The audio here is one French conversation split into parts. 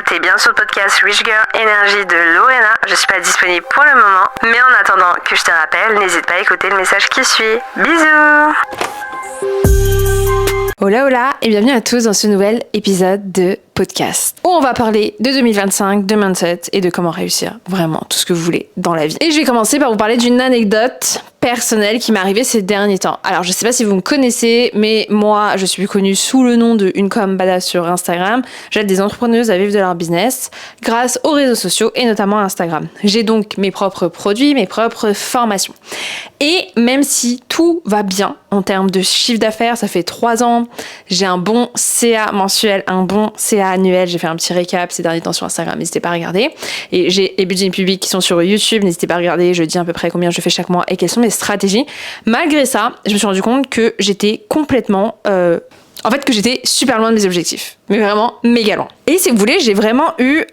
t'es bien sur le podcast Rich Girl Energy de Lorena. Je suis pas disponible pour le moment, mais en attendant que je te rappelle, n'hésite pas à écouter le message qui suit. Bisous. Hola hola et bienvenue à tous dans ce nouvel épisode de podcast où on va parler de 2025, de mindset et de comment réussir vraiment tout ce que vous voulez dans la vie. Et je vais commencer par vous parler d'une anecdote personnelle qui m'est arrivée ces derniers temps. Alors je sais pas si vous me connaissez, mais moi je suis connue sous le nom de Unecom Badass sur Instagram. J'aide des entrepreneuses à vivre de leur business grâce aux réseaux sociaux et notamment Instagram. J'ai donc mes propres produits, mes propres formations. Et même si tout va bien en termes de chiffre d'affaires, ça fait 3 ans, j'ai un bon CA mensuel, un bon CA annuel, j'ai fait un petit récap ces derniers temps sur Instagram, n'hésitez pas à regarder. Et j'ai les budgets publics qui sont sur YouTube, n'hésitez pas à regarder, je dis à peu près combien je fais chaque mois et quelles sont mes stratégies. Malgré ça, je me suis rendu compte que j'étais complètement... que j'étais super loin de mes objectifs. Mais vraiment méga loin. Et si vous voulez, j'ai vraiment eu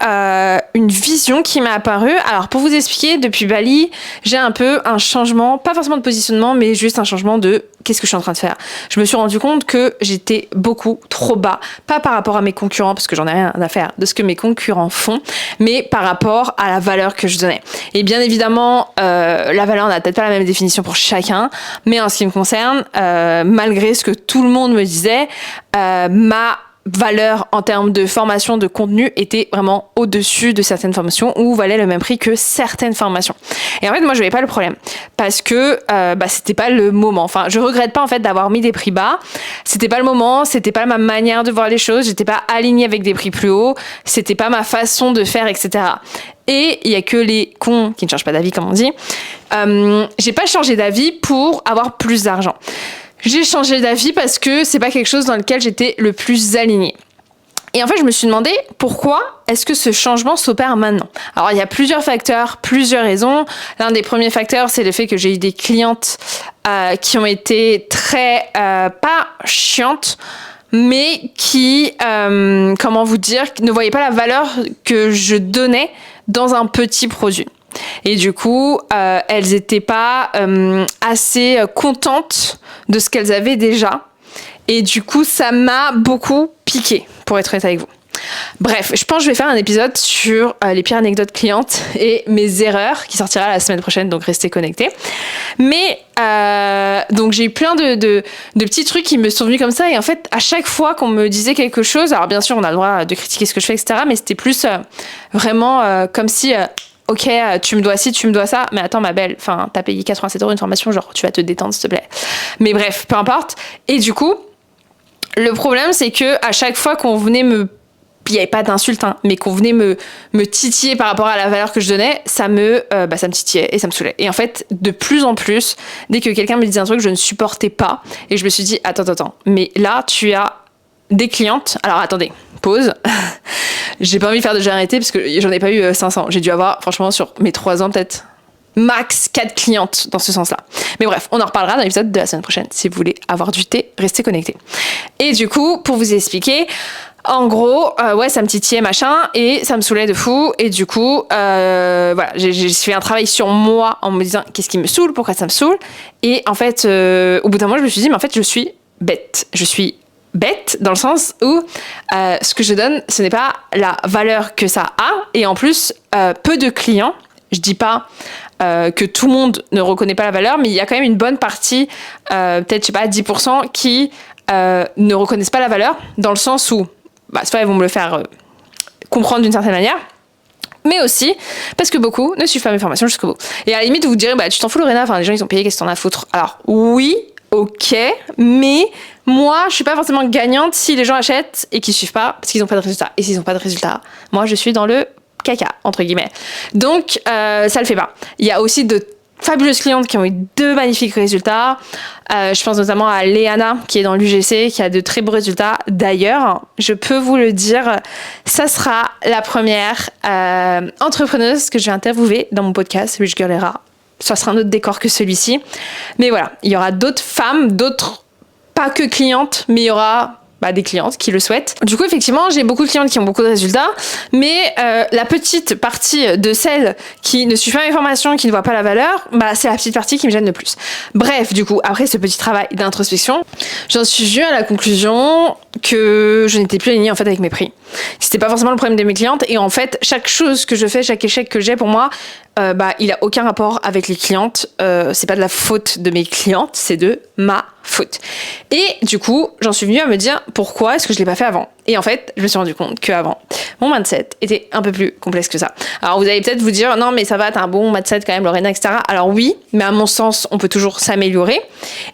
une vision qui m'est apparue. Alors pour vous expliquer, depuis Bali, j'ai un peu un changement, pas forcément de positionnement, mais juste un changement de qu'est-ce que je suis en train de faire. Je me suis rendu compte que j'étais beaucoup trop bas. Pas par rapport à mes concurrents, parce que j'en ai rien à faire de ce que mes concurrents font, mais par rapport à la valeur que je donnais. Et bien évidemment, la valeur n'a peut-être pas la même définition pour chacun, mais en ce qui me concerne, malgré ce que tout le monde me disait, ma valeur en termes de formation, de contenu était vraiment au-dessus de certaines formations ou valait le même prix que certaines formations. Et en fait, moi, je voyais pas le problème parce que c'était pas le moment. Enfin, je regrette pas en fait d'avoir mis des prix bas. C'était pas le moment, c'était pas ma manière de voir les choses. J'étais pas alignée avec des prix plus hauts. C'était pas ma façon de faire, etc. Et il y a que les cons qui ne changent pas d'avis, comme on dit. J'ai pas changé d'avis pour avoir plus d'argent. J'ai changé d'avis parce que c'est pas quelque chose dans lequel j'étais le plus alignée. Et en fait, je me suis demandé pourquoi est-ce que ce changement s'opère maintenant. Alors, il y a plusieurs facteurs, plusieurs raisons. L'un des premiers facteurs, c'est le fait que j'ai eu des clientes qui ont été très, pas chiantes, mais qui, ne voyaient pas la valeur que je donnais dans un petit produit. Et du coup, elles étaient pas assez contentes de ce qu'elles avaient déjà. Et du coup, ça m'a beaucoup piqué, pour être honnête avec vous. Bref, je pense que je vais faire un épisode sur les pires anecdotes clientes et mes erreurs qui sortira la semaine prochaine, donc restez connectés. Mais donc j'ai eu plein de petits trucs qui me sont venus comme ça. Et en fait, à chaque fois qu'on me disait quelque chose, alors bien sûr, on a le droit de critiquer ce que je fais, etc. Mais c'était plus vraiment comme si... ok, tu me dois ci, tu me dois ça, mais attends ma belle, enfin t'as payé 87 € une formation, genre tu vas te détendre s'il te plaît. Mais bref, peu importe. Et du coup, le problème c'est que à chaque fois qu'on venait il n'y avait pas d'insulte, hein, mais qu'on venait me titiller par rapport à la valeur que je donnais, ça me titillait et ça me saoulait. Et en fait, de plus en plus, dès que quelqu'un me disait un truc, je ne supportais pas. Et je me suis dit, attends, mais là tu as des clientes, alors attendez, pause. J'ai pas envie de faire de généralité parce que j'en ai pas eu 500. J'ai dû avoir, franchement, sur mes 3 ans, peut-être max 4 clientes dans ce sens-là. Mais bref, on en reparlera dans l'épisode de la semaine prochaine. Si vous voulez avoir du thé, restez connectés. Et du coup, pour vous expliquer, en gros, ça me titillait machin et ça me saoulait de fou. Et du coup, j'ai fait un travail sur moi en me disant qu'est-ce qui me saoule, pourquoi ça me saoule. Et en fait, au bout d'un moment, je me suis dit, mais en fait, je suis bête. Je suis bête dans le sens où ce que je donne, ce n'est pas la valeur que ça a. Et en plus, peu de clients, je dis pas que tout le monde ne reconnaît pas la valeur, mais il y a quand même une bonne partie, peut-être, 10% qui ne reconnaissent pas la valeur, dans le sens où, soit ils vont me le faire comprendre d'une certaine manière, mais aussi parce que beaucoup ne suivent pas mes formations jusqu'au bout. Et à la limite, vous direz, tu t'en fous Lorena, enfin les gens ils ont payé, qu'est-ce que t'en as à foutre? Alors oui, ok, mais moi je suis pas forcément gagnante si les gens achètent et qu'ils suivent pas parce qu'ils ont pas de résultats. Et s'ils ont pas de résultats, moi je suis dans le caca entre guillemets. Donc ça le fait pas. Il y a aussi de fabuleuses clientes qui ont eu de magnifiques résultats. Je pense notamment à Léana qui est dans l'UGC, qui a de très beaux résultats. D'ailleurs, je peux vous le dire, ça sera la première entrepreneuse que je vais interviewer dans mon podcast Rich Girl Era. Ça sera un autre décor que celui-ci. Mais voilà, il y aura d'autres femmes, d'autres, pas que clientes, mais il y aura des clientes qui le souhaitent. Du coup, effectivement, j'ai beaucoup de clientes qui ont beaucoup de résultats, mais la petite partie de celles qui ne suivent pas mes formations, qui ne voient pas la valeur, c'est la petite partie qui me gêne le plus. Bref, du coup, après ce petit travail d'introspection, j'en suis venue à la conclusion que je n'étais plus alignée en fait avec mes prix. C'était pas forcément le problème de mes clientes, et en fait, chaque chose que je fais, chaque échec que j'ai pour moi, il a aucun rapport avec les clientes. C'est pas de la faute de mes clientes, c'est de ma faute. Et du coup, j'en suis venue à me dire pourquoi est-ce que je l'ai pas fait avant. Et en fait, je me suis rendu compte qu'avant, mon mindset était un peu plus complexe que ça. Alors vous allez peut-être vous dire non mais ça va, t'as un bon mindset quand même, Lorena, etc. Alors oui, mais à mon sens, on peut toujours s'améliorer.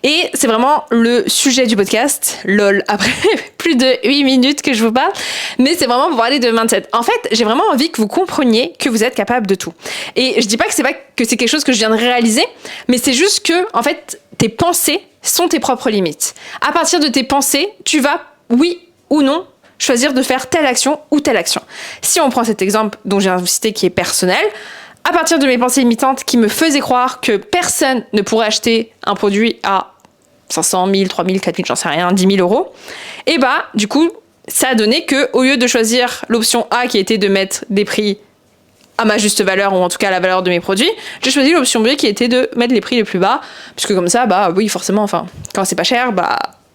Et c'est vraiment le sujet du podcast. Lol, après plus de 8 minutes que je vous parle, mais c'est vraiment pour parler de mindset. En fait, j'ai vraiment envie que vous compreniez que vous êtes capable de tout. Et je dis pas que c'est quelque chose que je viens de réaliser, mais c'est juste que en fait, tes pensées sont tes propres limites. À partir de tes pensées, tu vas, oui ou non, choisir de faire telle action ou telle action. Si on prend cet exemple dont j'ai cité qui est personnel, à partir de mes pensées limitantes qui me faisaient croire que personne ne pourrait acheter un produit à 500, 1000, 3000, 4000, j'en sais rien, 10 000 euros, et du coup, ça a donné que au lieu de choisir l'option A qui était de mettre des prix à ma juste valeur, ou en tout cas à la valeur de mes produits, j'ai choisi l'option B qui était de mettre les prix les plus bas, puisque comme ça, oui, forcément, quand c'est pas cher,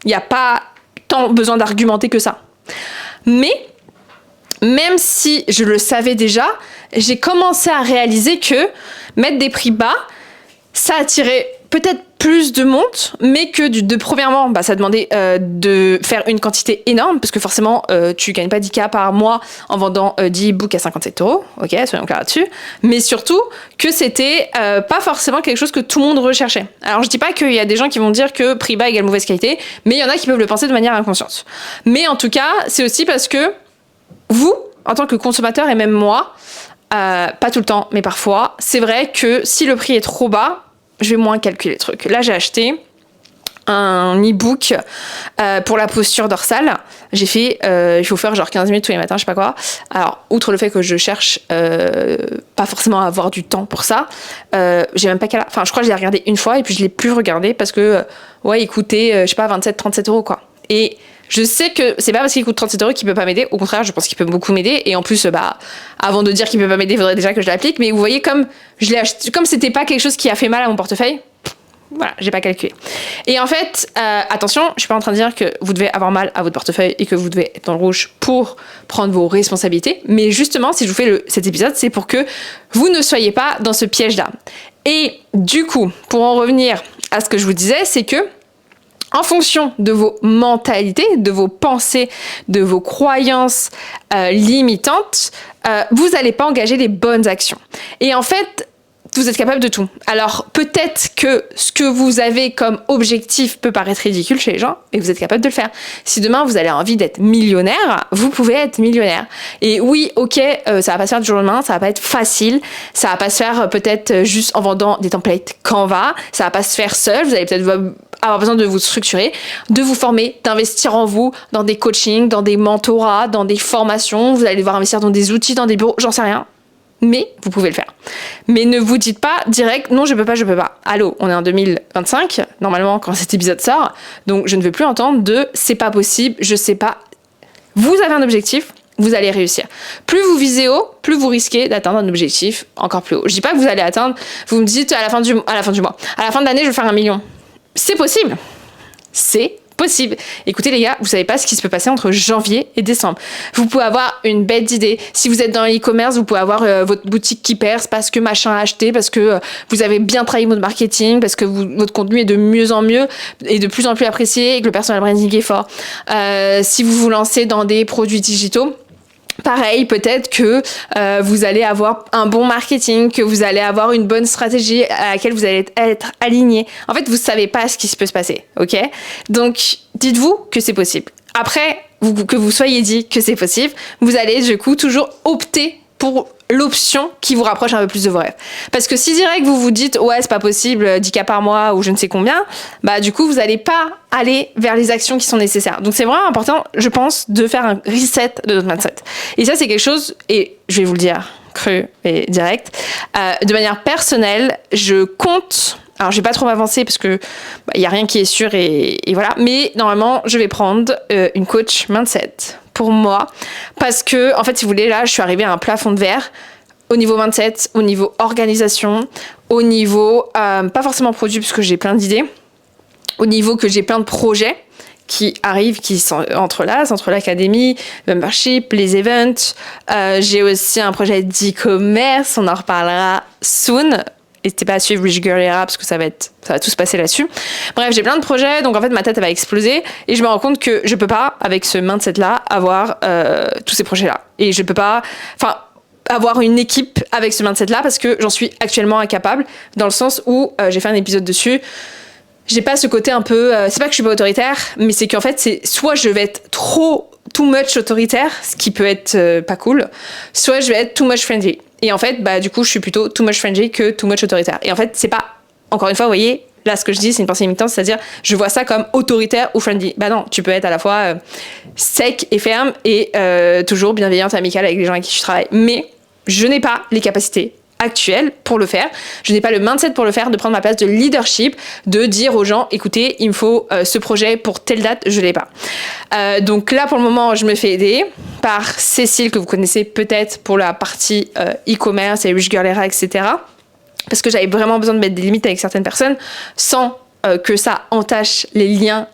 il n'y a pas tant besoin d'argumenter que ça. Mais, même si je le savais déjà, j'ai commencé à réaliser que mettre des prix bas, ça attirait peut-être plus de monde, mais que premièrement, ça demandait de faire une quantité énorme, parce que forcément, tu gagnes pas 10K par mois en vendant 10 e-books à 57 €, ok, soyons clairs là-dessus, mais surtout que c'était pas forcément quelque chose que tout le monde recherchait. Alors je dis pas qu'il y a des gens qui vont dire que prix bas égale mauvaise qualité, mais il y en a qui peuvent le penser de manière inconsciente. Mais en tout cas, c'est aussi parce que vous, en tant que consommateur, et même moi, pas tout le temps, mais parfois, c'est vrai que si le prix est trop bas, je vais moins calculer le truc. Là, j'ai acheté un e-book pour la posture dorsale. J'ai fait, il faut faire genre 15 minutes tous les matins, je sais pas quoi. Alors, outre le fait que je cherche pas forcément à avoir du temps pour ça, j'ai même pas qu'à je crois que je l'ai regardé une fois et puis je l'ai plus regardé parce que, il coûtait, 27, 37 € quoi. Et je sais que c'est pas parce qu'il coûte 37 € qu'il peut pas m'aider. Au contraire, je pense qu'il peut beaucoup m'aider. Et en plus, avant de dire qu'il peut pas m'aider, il faudrait déjà que je l'applique. Mais vous voyez, comme je l'ai acheté, comme c'était pas quelque chose qui a fait mal à mon portefeuille, voilà, j'ai pas calculé. Et en fait, attention, je suis pas en train de dire que vous devez avoir mal à votre portefeuille et que vous devez être dans le rouge pour prendre vos responsabilités. Mais justement, si je vous fais cet épisode, c'est pour que vous ne soyez pas dans ce piège-là. Et du coup, pour en revenir à ce que je vous disais, c'est que en fonction de vos mentalités, de vos pensées, de vos croyances limitantes, vous n'allez pas engager les bonnes actions. Et en fait, vous êtes capable de tout. Alors, peut-être que ce que vous avez comme objectif peut paraître ridicule chez les gens, et vous êtes capable de le faire. Si demain, vous avez envie d'être millionnaire, vous pouvez être millionnaire. Et oui, ok, ça va pas se faire du jour au lendemain, ça va pas être facile, ça va pas se faire peut-être juste en vendant des templates Canva, ça va pas se faire seul, vous allez peut-être avoir besoin de vous structurer, de vous former, d'investir en vous, dans des coachings, dans des mentorats, dans des formations, vous allez devoir investir dans des outils, dans des bureaux, j'en sais rien. Mais vous pouvez le faire. Mais ne vous dites pas direct, non, je peux pas. Allô, on est en 2025, normalement, quand cet épisode sort, donc je ne veux plus entendre de c'est pas possible, je sais pas. Vous avez un objectif, vous allez réussir. Plus vous visez haut, plus vous risquez d'atteindre un objectif encore plus haut. Je dis pas que vous allez atteindre, vous me dites à la fin de l'année, je vais faire 1 million. C'est possible. C'est possible. Écoutez les gars, vous savez pas ce qui se peut passer entre janvier et décembre. Vous pouvez avoir une bête d'idée. Si vous êtes dans l'e-commerce, vous pouvez avoir votre boutique qui perce parce que machin a acheté, parce que vous avez bien travaillé votre marketing, parce que votre contenu est de mieux en mieux et de plus en plus apprécié et que le personal branding est fort. Si vous vous lancez dans des produits digitaux, pareil, peut-être que vous allez avoir un bon marketing, que vous allez avoir une bonne stratégie à laquelle vous allez être aligné. En fait, vous savez pas ce qui peut se passer, ok ? Donc, dites-vous que c'est possible. Après, que vous soyez dit que c'est possible, vous allez du coup toujours opter pour l'option qui vous rapproche un peu plus de vos rêves. Parce que si direct vous vous dites ouais c'est pas possible, 10K par mois ou je ne sais combien, du coup vous n'allez pas aller vers les actions qui sont nécessaires. Donc c'est vraiment important, je pense, de faire un reset de notre mindset. Et ça c'est quelque chose, et je vais vous le dire cru et direct, de manière personnelle, je compte Alors, je vais pas trop m'avancer parce que y a rien qui est sûr et voilà. Mais normalement, je vais prendre une coach mindset pour moi parce que, en fait, si vous voulez, là, je suis arrivée à un plafond de verre au niveau mindset, au niveau organisation, au niveau pas forcément produit parce que j'ai plein d'idées, au niveau que j'ai plein de projets qui arrivent, qui s'entrelacent entre l'académie, membership, les events. J'ai aussi un projet d'e-commerce, on en reparlera soon. N'hésitez pas à suivre Rich Girl Era parce que ça va tout se passer là-dessus. Bref, j'ai plein de projets, donc en fait ma tête elle va exploser et je me rends compte que je peux pas, avec ce mindset-là, avoir tous ces projets-là. Et je peux pas, avoir une équipe avec ce mindset-là parce que j'en suis actuellement incapable, dans le sens où j'ai fait un épisode dessus. J'ai pas ce côté un peu, c'est pas que je suis pas autoritaire, mais c'est qu'en fait c'est soit je vais être too much autoritaire, ce qui peut être pas cool, soit je vais être too much friendly. Et en fait, du coup, je suis plutôt too much friendly que too much autoritaire. Et en fait, c'est pas, encore une fois, vous voyez, là, ce que je dis, c'est une pensée limitante, c'est-à-dire, je vois ça comme autoritaire ou friendly. Non, tu peux être à la fois sec et ferme et toujours bienveillante et amicale avec les gens avec qui tu travailles. Mais je n'ai pas les capacités actuelles pour le faire. Je n'ai pas le mindset pour le faire, de prendre ma place de leadership, de dire aux gens, écoutez, il me faut ce projet pour telle date, je l'ai pas. Donc là, pour le moment, je me fais aider par Cécile, que vous connaissez peut-être pour la partie e-commerce et Rich Girl Era, etc. Parce que j'avais vraiment besoin de mettre des limites avec certaines personnes sans que ça entache les liens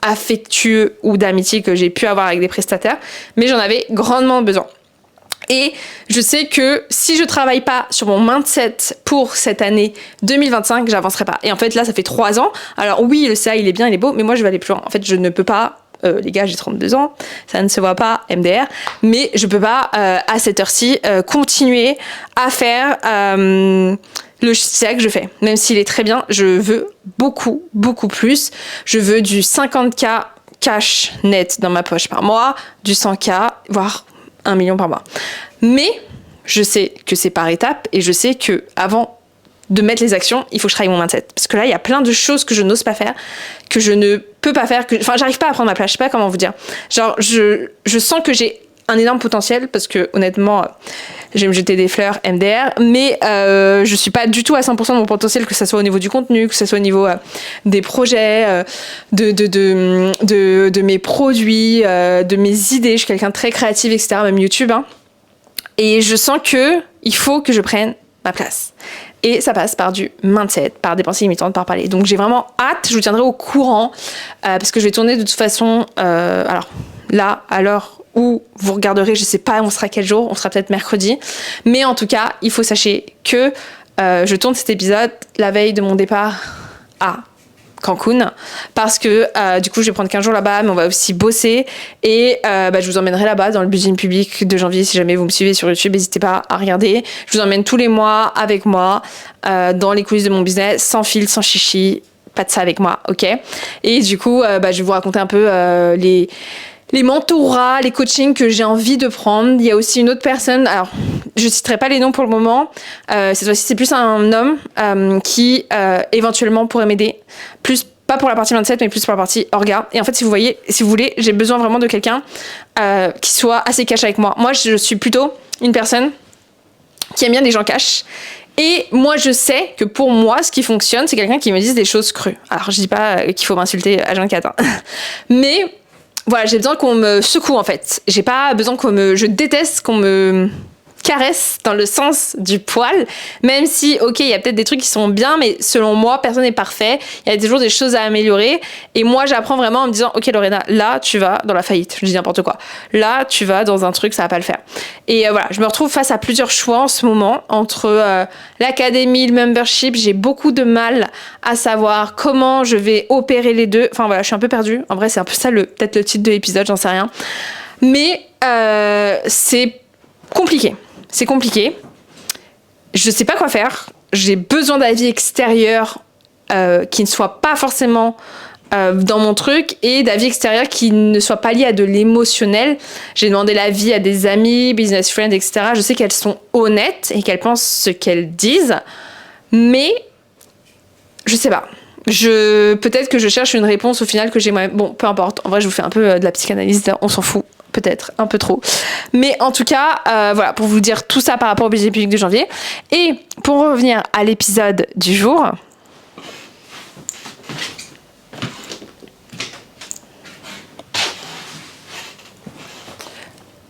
affectueux ou d'amitié que j'ai pu avoir avec des prestataires. Mais j'en avais grandement besoin. Et je sais que si je travaille pas sur mon mindset pour cette année 2025, j'avancerai pas. Et en fait, là, ça fait 3 ans. Alors oui, le CA, il est bien, il est beau, mais moi, je vais aller plus loin. En fait, je ne peux pas, les gars, j'ai 32 ans, ça ne se voit pas, MDR, mais je peux pas, à cette heure-ci, continuer à faire le CA que je fais. Même s'il est très bien, je veux beaucoup, beaucoup plus. Je veux du 50K cash net dans ma poche par mois, du 100K, voire 1 million par mois. Mais je sais que c'est par étapes et je sais que avant de mettre les actions, il faut que je travaille mon mindset. Parce que là, il y a plein de choses que je n'ose pas faire, que je ne peux pas faire, j'arrive pas à prendre ma place, je sais pas comment vous dire. Genre, je sens que j'ai un énorme potentiel parce que honnêtement, je vais me jeter des fleurs MDR, mais je suis pas du tout à 100% de mon potentiel, que ça soit au niveau du contenu, que ça soit au niveau des projets, de mes produits, de mes idées. Je suis quelqu'un de très créatif, etc. Même YouTube. Hein. Et je sens que il faut que je prenne ma place. Et ça passe par du mindset, par des pensées limitantes, par parler. Donc j'ai vraiment hâte, je vous tiendrai au courant, parce que je vais tourner de toute façon, alors là, à l'heure où vous regarderez, je sais pas, on sera quel jour, on sera peut-être mercredi, mais en tout cas, il faut sachez que je tourne cet épisode la veille de mon départ à Cancun, parce que du coup je vais prendre 15 jours là-bas, mais on va aussi bosser et je vous emmènerai là-bas dans le Budget Public de janvier. Si jamais vous me suivez sur YouTube, n'hésitez pas à regarder. Je vous emmène tous les mois avec moi dans les coulisses de mon business, sans fil, sans chichi, pas de ça avec moi, ok? Et du coup je vais vous raconter un peu les mentorats, les coachings que j'ai envie de prendre. Il y a aussi une autre personne, alors je citerai pas les noms pour le moment, cette fois-ci c'est plus un homme qui éventuellement pourrait m'aider, plus pas pour la partie mindset mais plus pour la partie orga. Et en fait si vous voulez, j'ai besoin vraiment de quelqu'un qui soit assez cash avec moi. Moi je suis plutôt une personne qui aime bien les gens cash. Et moi, je sais que pour moi, ce qui fonctionne, c'est quelqu'un qui me dise des choses crues. Alors, je dis pas qu'il faut m'insulter à 24 ans. Mais voilà, j'ai besoin qu'on me secoue, en fait. J'ai pas besoin je déteste qu'on me caresse dans le sens du poil, même si, ok, il y a peut-être des trucs qui sont bien, mais selon moi, personne n'est parfait. Il y a toujours des choses à améliorer. Et moi, j'apprends vraiment en me disant, ok, Lorena, là, tu vas dans la faillite. Je dis n'importe quoi. Là, tu vas dans un truc, ça va pas le faire. Et voilà, je me retrouve face à plusieurs choix en ce moment, entre l'académie, le membership. J'ai beaucoup de mal à savoir comment je vais opérer les deux. Enfin voilà, je suis un peu perdue. En vrai, c'est un peu ça peut-être le titre de l'épisode, j'en sais rien. Mais c'est compliqué. C'est compliqué. Je sais pas quoi faire. J'ai besoin d'avis extérieurs qui ne soient pas forcément dans mon truc et d'avis extérieurs qui ne soient pas liés à de l'émotionnel. J'ai demandé l'avis à des amis, business friends, etc. Je sais qu'elles sont honnêtes et qu'elles pensent ce qu'elles disent, mais je sais pas. Peut-être que je cherche une réponse au final que j'ai moi-même. Bon, peu importe. En vrai, je vous fais un peu de la psychanalyse. On s'en fout. Peut-être un peu trop, mais en tout cas voilà, pour vous dire tout ça par rapport au budget public de janvier. Et pour revenir à l'épisode du jour,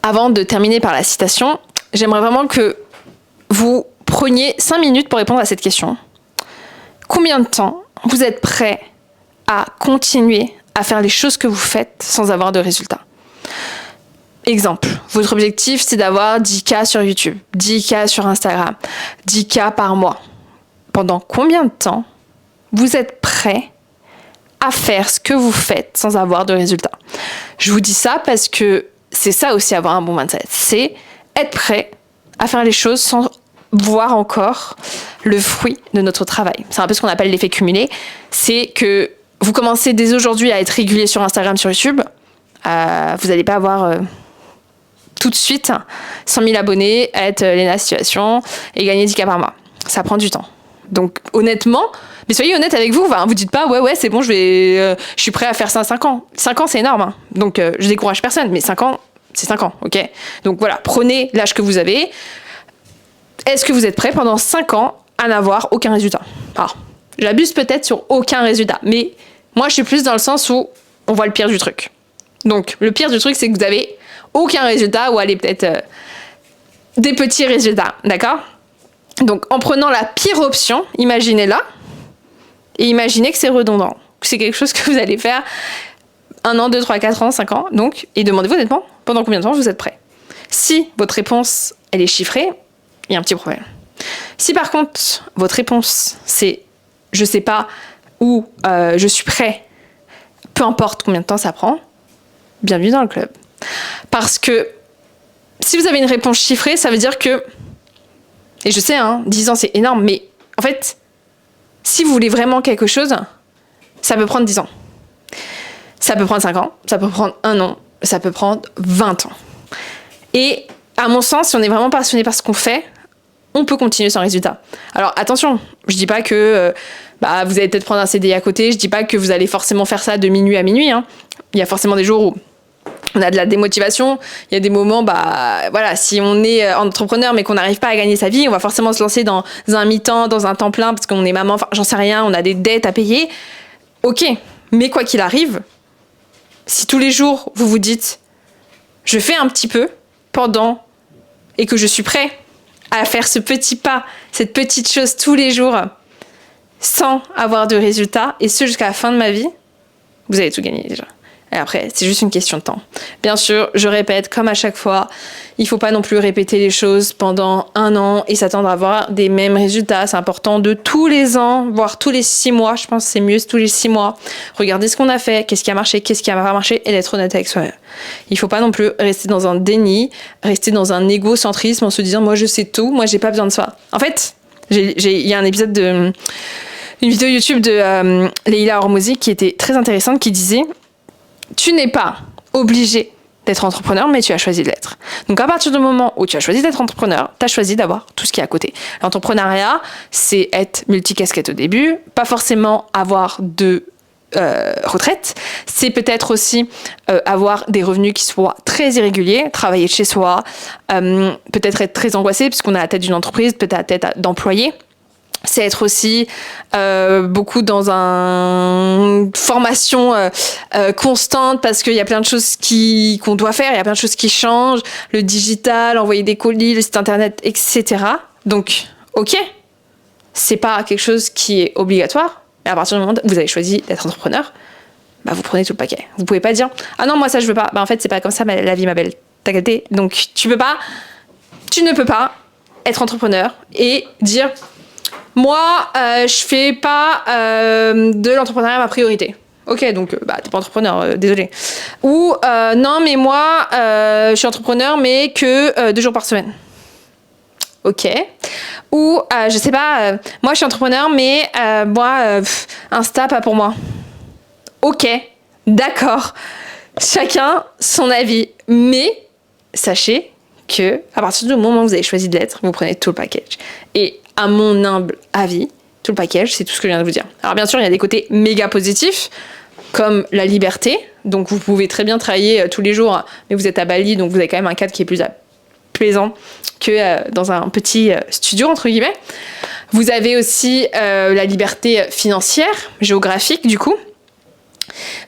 avant de terminer par la citation, j'aimerais vraiment que vous preniez 5 minutes pour répondre à cette question. Combien de temps vous êtes prêt à continuer à faire les choses que vous faites sans avoir de résultats? Exemple, votre objectif, c'est d'avoir 10K sur YouTube, 10K sur Instagram, 10K par mois. Pendant combien de temps vous êtes prêt à faire ce que vous faites sans avoir de résultats? Je vous dis ça parce que c'est ça aussi avoir un bon mindset. C'est être prêt à faire les choses sans voir encore le fruit de notre travail. C'est un peu ce qu'on appelle l'effet cumulé. C'est que vous commencez dès aujourd'hui à être régulier sur Instagram, sur YouTube. Vous n'allez pas avoir tout de suite 100 000 abonnés, être Léna Situation et gagner 10K par mois. Ça prend du temps. Donc honnêtement, mais soyez honnête avec vous, vous dites pas ouais c'est bon, je suis prêt à faire ça 5 ans. 5 ans c'est énorme, hein. Donc je décourage personne, mais 5 ans, c'est 5 ans, ok? Donc voilà, prenez l'âge que vous avez. Est-ce que vous êtes prêt pendant 5 ans à n'avoir aucun résultat? Alors, j'abuse peut-être sur aucun résultat, mais moi je suis plus dans le sens où on voit le pire du truc. Donc le pire du truc, c'est que vous avez aucun résultat ou allez peut-être des petits résultats, d'accord? Donc en prenant la pire option, imaginez-la et imaginez que c'est redondant, que c'est quelque chose que vous allez faire 1 an, 2, 3, 4 ans, 5 ans, donc, et demandez-vous honnêtement pendant combien de temps vous êtes prêt. Si votre réponse, elle est chiffrée, il y a un petit problème. Si par contre, votre réponse, c'est je sais pas ou je suis prêt, peu importe combien de temps ça prend, bienvenue dans le club. Parce que si vous avez une réponse chiffrée, ça veut dire que, et je sais, 10 ans c'est énorme, mais en fait, si vous voulez vraiment quelque chose, ça peut prendre 10 ans. Ça peut prendre 5 ans, ça peut prendre 1 an, ça peut prendre 20 ans. Et à mon sens, si on est vraiment passionné par ce qu'on fait, on peut continuer sans résultat. Alors attention, je dis pas que vous allez peut-être prendre un CDI à côté, je dis pas que vous allez forcément faire ça de minuit à minuit. Il y a forcément des jours où on a de la démotivation, il y a des moments, si on est entrepreneur mais qu'on n'arrive pas à gagner sa vie, on va forcément se lancer dans un mi-temps, dans un temps plein parce qu'on est maman, j'en sais rien, on a des dettes à payer. Ok, mais quoi qu'il arrive, si tous les jours vous vous dites je fais un petit peu pendant et que je suis prêt à faire ce petit pas, cette petite chose tous les jours sans avoir de résultats et ce jusqu'à la fin de ma vie, vous avez tout gagné déjà. Et après, c'est juste une question de temps. Bien sûr, je répète, comme à chaque fois, il ne faut pas non plus répéter les choses pendant 1 an et s'attendre à avoir des mêmes résultats. C'est important de tous les ans, voire tous les 6 mois. Je pense que c'est mieux tous les 6 mois. Regardez ce qu'on a fait, qu'est-ce qui a marché, qu'est-ce qui n'a pas marché et d'être honnête avec soi-même. Il ne faut pas non plus rester dans un déni, rester dans un égocentrisme en se disant « moi je sais tout, moi j'ai pas besoin de ça ». En fait, il y a un épisode une vidéo YouTube de Leila Hormozi qui était très intéressante qui disait « tu n'es pas obligé d'être entrepreneur, mais tu as choisi de l'être. » Donc à partir du moment où tu as choisi d'être entrepreneur, tu as choisi d'avoir tout ce qui est à côté. L'entrepreneuriat, c'est être multicasquette au début, pas forcément avoir de retraite, c'est peut-être aussi avoir des revenus qui soient très irréguliers, travailler de chez soi, peut-être être très angoissé puisqu'on a la tête d'une entreprise, peut-être la tête d'employé. C'est être aussi beaucoup dans une formation constante parce qu'il y a plein de choses qu'on doit faire, il y a plein de choses qui changent, le digital, envoyer des colis, le site internet, etc. Donc, ok, c'est pas quelque chose qui est obligatoire. Et à partir du moment où vous avez choisi d'être entrepreneur, vous prenez tout le paquet. Vous pouvez pas dire « Ah non, moi ça je veux pas. En fait, c'est pas comme ça la vie, ma belle. T'as capté ?» Donc, tu ne peux pas être entrepreneur et dire « Moi, je fais pas de l'entrepreneuriat ma priorité. » Ok, donc t'es pas entrepreneur, désolé. Ou non, mais moi, je suis entrepreneur, mais que 2 jours par semaine. Ok. Ou je sais pas, moi je suis entrepreneur, mais moi, Insta, pas pour moi. Ok, d'accord. Chacun son avis. Mais sachez que à partir du moment où vous avez choisi de l'être, vous prenez tout le package. Et à mon humble avis, tout le package, c'est tout ce que je viens de vous dire. Alors bien sûr, il y a des côtés méga positifs, comme la liberté. Donc vous pouvez très bien travailler tous les jours, mais vous êtes à Bali, donc vous avez quand même un cadre qui est plus plaisant que dans un petit studio, entre guillemets. Vous avez aussi la liberté financière, géographique, du coup.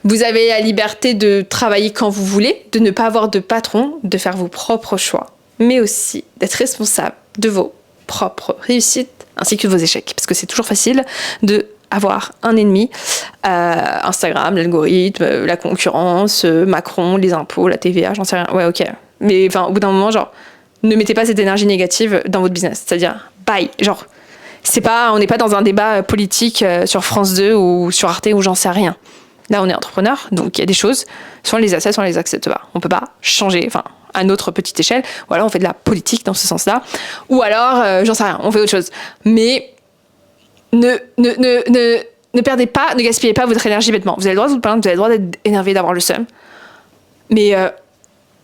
Vous avez la liberté de travailler quand vous voulez, de ne pas avoir de patron, de faire vos propres choix, mais aussi d'être responsable de vos propres réussites ainsi que de vos échecs. Parce que c'est toujours facile de avoir un ennemi, Instagram, l'algorithme, la concurrence, Macron, les impôts, la TVA, j'en sais rien. Ouais, ok. Mais enfin, au bout d'un moment, genre, ne mettez pas cette énergie négative dans votre business. C'est-à-dire, bye. Genre, on n'est pas dans un débat politique sur France 2 ou sur Arte ou j'en sais rien. Là, on est entrepreneur, donc il y a des choses, soit on les accepte, soit on les accepte pas. On peut pas changer, enfin, à notre petite échelle, ou alors on fait de la politique dans ce sens-là, ou alors, j'en sais rien, on fait autre chose. Mais ne perdez pas, ne gaspillez pas votre énergie bêtement. Vous avez le droit de vous plaindre, vous avez le droit d'être énervé, d'avoir le seum. Mais,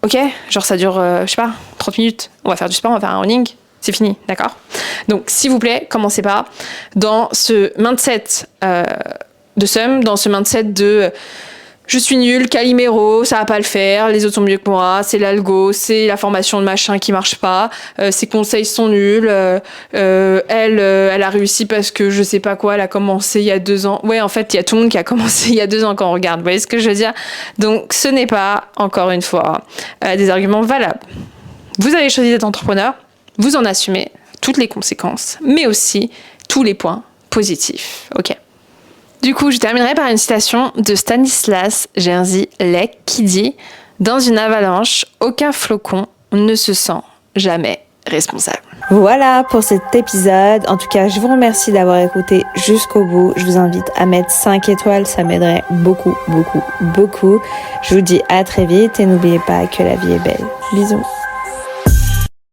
ok, genre ça dure, je sais pas, 30 minutes. On va faire du sport, on va faire un running, c'est fini, d'accord ? Donc, s'il vous plaît, commencez pas dans ce mindset de seum, dans ce mindset de je suis nul, Calimero, ça va pas le faire, les autres sont mieux que moi, c'est l'algo, c'est la formation de machin qui marche pas, ses conseils sont nuls, elle a réussi parce que je sais pas quoi, elle a commencé il y a 2 ans. Ouais, en fait, il y a tout le monde qui a commencé il y a 2 ans quand on regarde, vous voyez ce que je veux dire ? Donc, ce n'est pas, encore une fois, des arguments valables. Vous avez choisi d'être entrepreneur, vous en assumez toutes les conséquences, mais aussi tous les points positifs, ok ? Du coup, je terminerai par une citation de Stanislas Jerzy-Lec qui dit « Dans une avalanche, aucun flocon ne se sent jamais responsable. » Voilà pour cet épisode. En tout cas, je vous remercie d'avoir écouté jusqu'au bout. Je vous invite à mettre 5 étoiles, ça m'aiderait beaucoup, beaucoup, beaucoup. Je vous dis à très vite et n'oubliez pas que la vie est belle. Bisous.